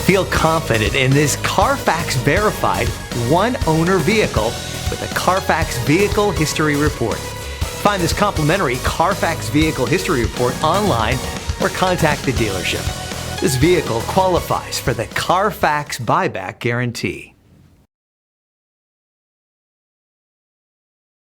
Feel confident in this Carfax verified one-owner vehicle with a Carfax Vehicle History Report. Find this complimentary Carfax Vehicle History Report online or contact the dealership. This vehicle qualifies for the Carfax Buyback Guarantee.